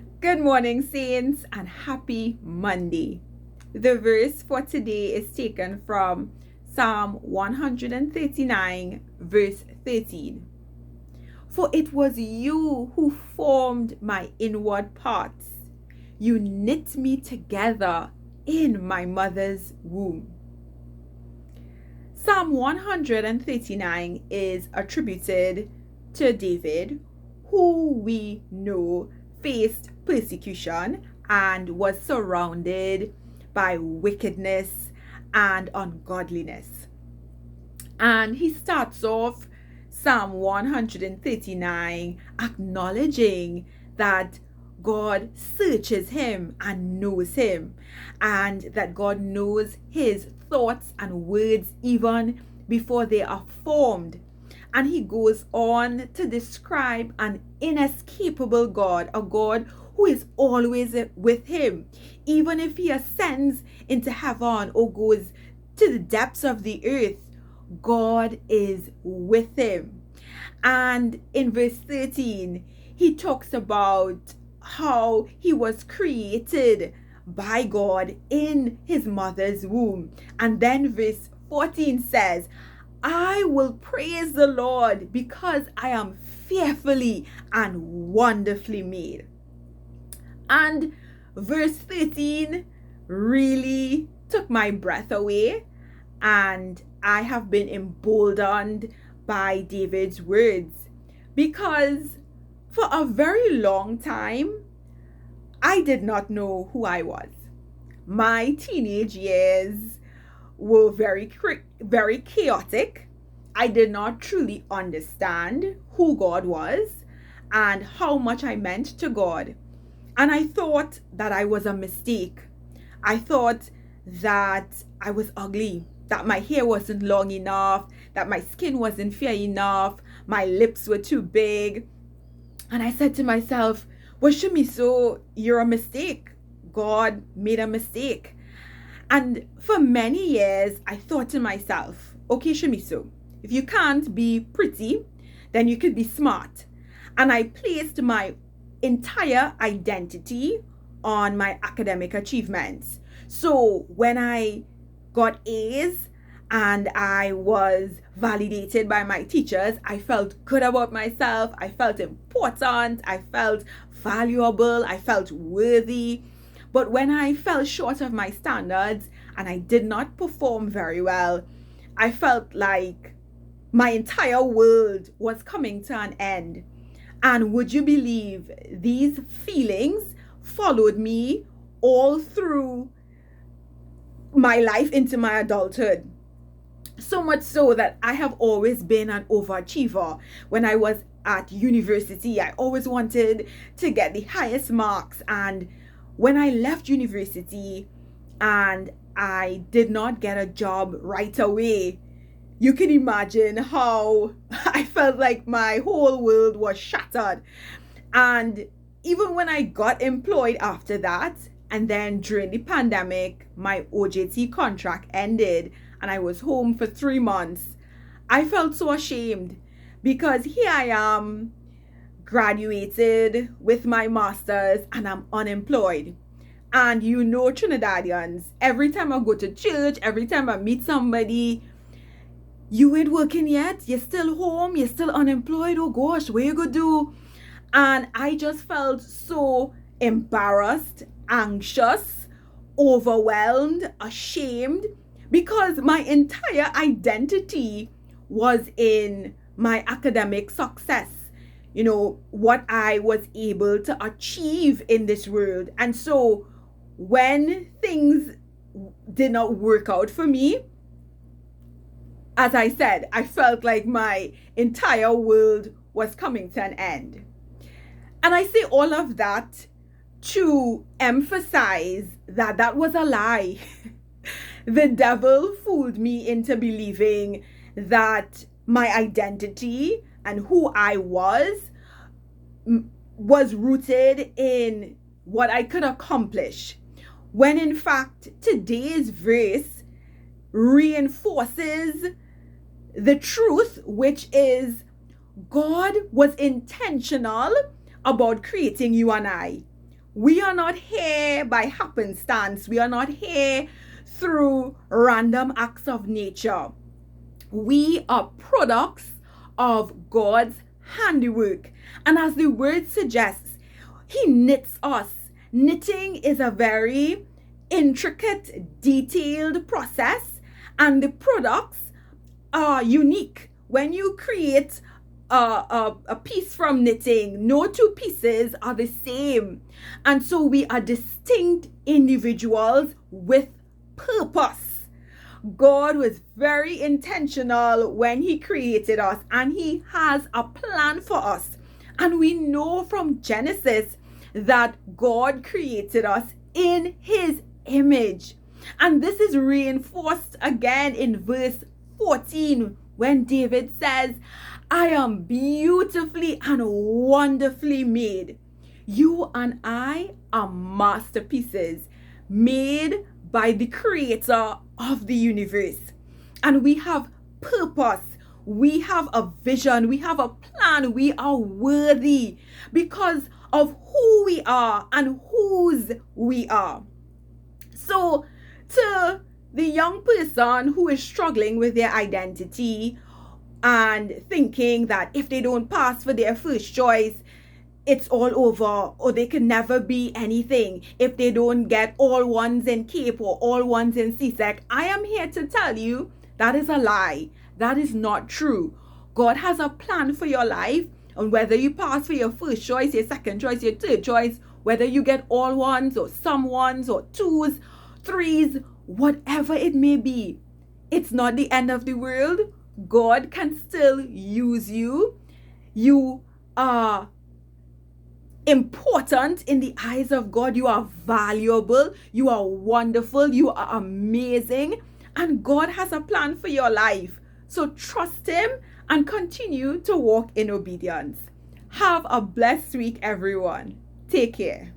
Good morning, Saints, and happy Monday. The verse for today is taken from Psalm 139, verse 13. For it was you who formed my inward parts. You knit me together in my mother's womb. Psalm 139 is attributed to David, who we know faced persecution and was surrounded by wickedness and ungodliness. And he starts off Psalm 139 acknowledging that God searches him and knows him, and that God knows his thoughts and words even before they are formed. And he goes on to describe an inescapable God, a God who is always with him, even if he ascends into heaven or goes to the depths of the earth. God is with him. And in verse 13, he talks about how he was created by God in his mother's womb. And then verse 14 says, I will praise the Lord because I am fearfully and wonderfully made. And verse 13 really took my breath away, and I have been emboldened by David's words because for a very long time, I did not know who I was. My teenage years were very chaotic. I did not truly understand who God was and how much I meant to God. And I thought that I was a mistake. I thought that I was ugly, that my hair wasn't long enough, that my skin wasn't fair enough, my lips were too big. And I said to myself, well, Shamiso, you're a mistake. God made a mistake. And for many years, I thought to myself, okay, Shamiso, if you can't be pretty, then you could be smart. And I placed my entire identity on my academic achievements. So when I got A's and I was validated by my teachers, I felt good about myself. I felt important. I felt valuable. I felt worthy. But when I fell short of my standards and I did not perform very well, I felt like my entire world was coming to an end. And would you believe these feelings followed me all through my life into my adulthood? So much so that I have always been an overachiever. When I was at university, I always wanted to get the highest marks. And when I left university and I did not get a job right away, you can imagine how I felt like my whole world was shattered. And even when I got employed after that, and then during the pandemic, my OJT contract ended and I was home for 3 months, I felt so ashamed because here I am, graduated with my master's, and I'm unemployed. And you know, Trinidadians, every time I go to church, every time I meet somebody, you ain't working yet, you're still home, you're still unemployed, oh gosh, what you gonna do? And I just felt so embarrassed, anxious, overwhelmed, ashamed, because my entire identity was in my academic success, you know, what I was able to achieve in this world. And so when things did not work out for me, as I said, I felt like my entire world was coming to an end. And I say all of that to emphasize that that was a lie. The devil fooled me into believing that my identity and who I was rooted in what I could accomplish, when in fact today's verse reinforces the truth, which is God was intentional about creating you and I. We are not here by happenstance. We are not here through random acts of nature. We are products of God's handiwork. And as the word suggests, He knits us. Knitting is a very intricate, detailed process, and the products are unique. When you create a piece from knitting, no two pieces are the same. And so we are distinct individuals with purpose. God was very intentional when He created us, and He has a plan for us. And we know from Genesis that God created us in His image. And this is reinforced again in verse 14 when David says, I am beautifully and wonderfully made. You and I are masterpieces made by the creator of the universe. And we have purpose. We have a vision. We have a plan. We are worthy because of who we are and whose we are. So, to the young person who is struggling with their identity and thinking that if they don't pass for their first choice, it's all over, or they can never be anything if they don't get all ones in CAPE or all ones in CSEC, I am here to tell you that is a lie. That is not true. God has a plan for your life, and whether you pass for your first choice, your second choice, your third choice, whether you get all ones or some ones or twos, threes, whatever it may be, it's not the end of the world. God can still use you. You are important in the eyes of God. You are valuable. You are wonderful. You are amazing. And God has a plan for your life. So trust Him and continue to walk in obedience. Have a blessed week, everyone. Take care.